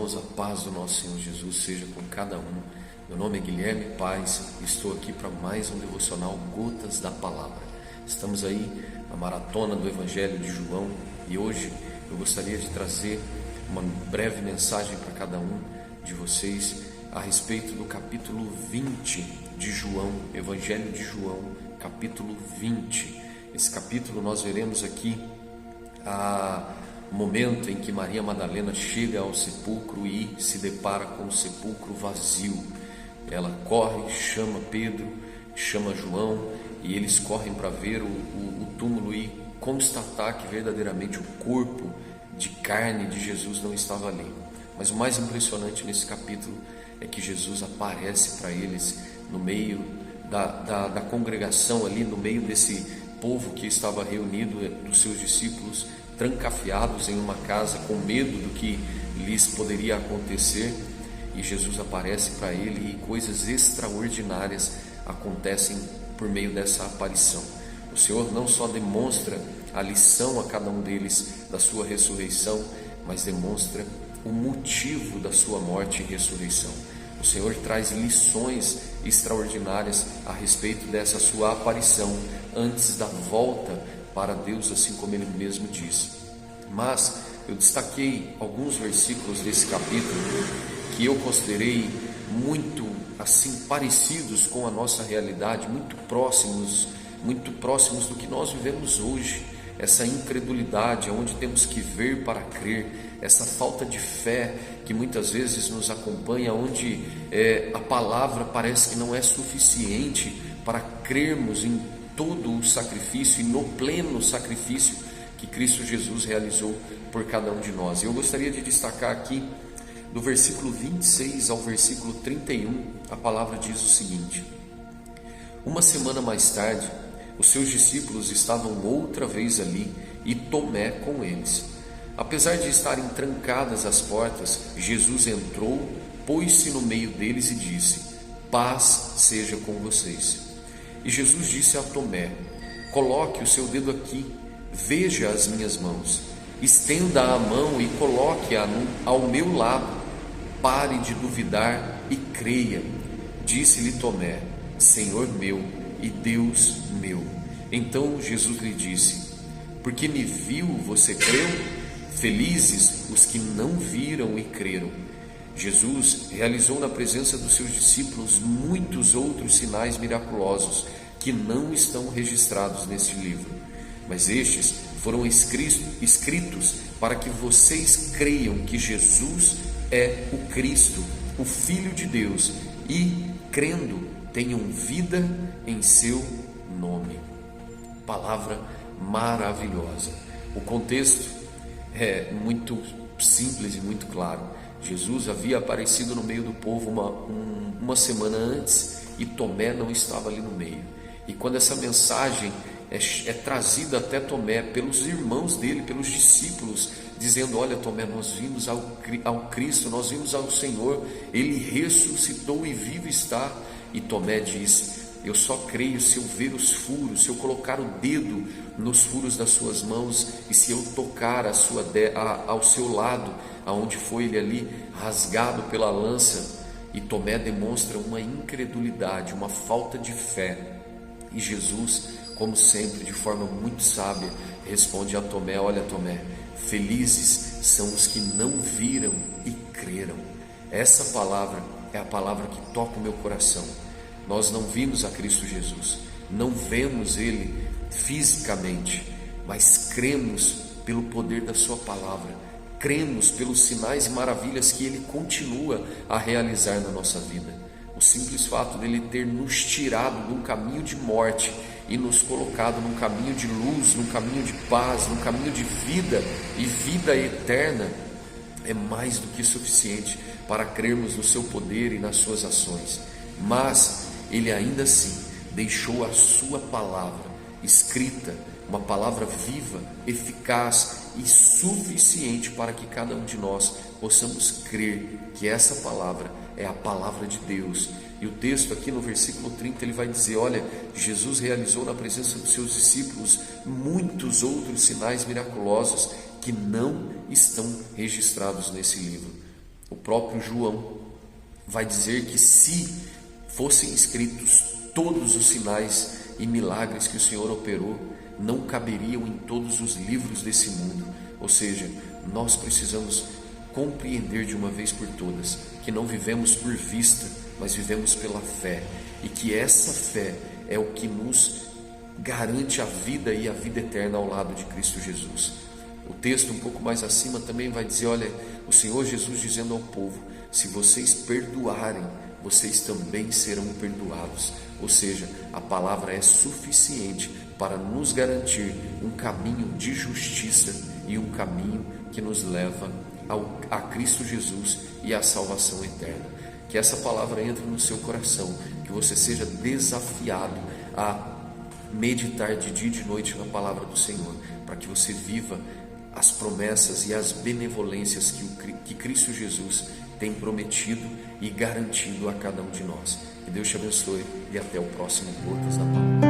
Irmãos, a paz do nosso Senhor Jesus seja com cada um. Meu nome é Guilherme Paz e estou aqui para mais um devocional Gotas da Palavra. Estamos aí na maratona do Evangelho de João e hoje eu gostaria de trazer uma breve mensagem para cada um de vocês a respeito do capítulo 20 de João, Evangelho de João, capítulo 20. Esse capítulo nós veremos aqui o momento em que Maria Madalena chega ao sepulcro e se depara com o sepulcro vazio. Ela corre, chama Pedro, chama João e eles correm para ver o túmulo e constatar que verdadeiramente o corpo de carne de Jesus não estava ali. Mas o mais impressionante nesse capítulo é que Jesus aparece para eles no meio da congregação ali, no meio desse povo que estava reunido, dos seus discípulos, trancafiados em uma casa com medo do que lhes poderia acontecer, e Jesus aparece para ele e coisas extraordinárias acontecem por meio dessa aparição. O Senhor não só demonstra a lição a cada um deles da sua ressurreição, mas demonstra o motivo da sua morte e ressurreição. O Senhor traz lições extraordinárias a respeito dessa sua aparição antes da volta para Deus, assim como Ele mesmo diz. Mas eu destaquei alguns versículos desse capítulo que eu considerei muito assim parecidos com a nossa realidade, muito próximos do que nós vivemos hoje. Essa incredulidade, onde temos que ver para crer, essa falta de fé que muitas vezes nos acompanha, onde a palavra parece que não é suficiente para crermos em todo o sacrifício e no pleno sacrifício que Cristo Jesus realizou por cada um de nós. Eu gostaria de destacar aqui, do versículo 26 ao versículo 31, a palavra diz o seguinte: Uma semana mais tarde, os seus discípulos estavam outra vez ali e Tomé com eles. Apesar de estarem trancadas as portas, Jesus entrou, pôs-se no meio deles e disse: Paz seja com vocês. E Jesus disse a Tomé: Coloque o seu dedo aqui, veja as minhas mãos, estenda a mão e coloque-a ao meu lado, pare de duvidar e creia. Disse-lhe Tomé: Senhor meu e Deus meu. Então Jesus lhe disse: Porque me viu, você creu? Felizes os que não viram e creram. Jesus realizou na presença dos seus discípulos muitos outros sinais miraculosos que não estão registrados neste livro, mas estes foram escritos para que vocês creiam que Jesus é o Cristo, o Filho de Deus, e, crendo, tenham vida em seu nome. Palavra maravilhosa. O contexto é muito simples e muito claro. Jesus havia aparecido no meio do povo uma semana antes e Tomé não estava ali no meio. E quando essa mensagem é trazida até Tomé pelos irmãos dele, pelos discípulos, dizendo: olha Tomé, nós vimos ao Cristo, nós vimos ao Senhor, Ele ressuscitou e vivo está. E Tomé disse: eu só creio se eu ver os furos, se eu colocar o dedo nos furos das suas mãos e se eu tocar ao seu lado, aonde foi ele ali rasgado pela lança. E Tomé demonstra uma incredulidade, uma falta de fé. E Jesus, como sempre, de forma muito sábia, responde a Tomé: olha Tomé, felizes são os que não viram e creram. Essa palavra é a palavra que toca o meu coração. Nós não vimos a Cristo Jesus, não vemos Ele fisicamente, mas cremos pelo poder da Sua palavra, cremos pelos sinais e maravilhas que Ele continua a realizar na nossa vida. O simples fato dele ter nos tirado de um caminho de morte e nos colocado num caminho de luz, num caminho de paz, num caminho de vida e vida eterna, é mais do que suficiente para crermos no seu poder e nas suas ações. Mas Ele ainda assim deixou a sua palavra escrita, uma palavra viva, eficaz e suficiente para que cada um de nós possamos crer que essa palavra é a palavra de Deus. E o texto aqui no versículo 30 ele vai dizer: olha, Jesus realizou na presença dos seus discípulos muitos outros sinais miraculosos que não estão registrados nesse livro. O próprio João vai dizer que se fossem escritos todos os sinais e milagres que o Senhor operou, não caberiam em todos os livros desse mundo. Ou seja, nós precisamos compreender de uma vez por todas que não vivemos por vista, mas vivemos pela fé, e que essa fé é o que nos garante a vida e a vida eterna ao lado de Cristo Jesus. O texto um pouco mais acima também vai dizer, olha, o Senhor Jesus dizendo ao povo: se vocês perdoarem, vocês também serão perdoados. Ou seja, a palavra é suficiente para nos garantir um caminho de justiça e um caminho que nos leva a Cristo Jesus e à salvação eterna. Que essa palavra entre no seu coração, que você seja desafiado a meditar de dia e de noite na palavra do Senhor, para que você viva as promessas e as benevolências que Cristo Jesus tem prometido e garantido a cada um de nós. Que Deus te abençoe e até o próximo Gotas da Palavra.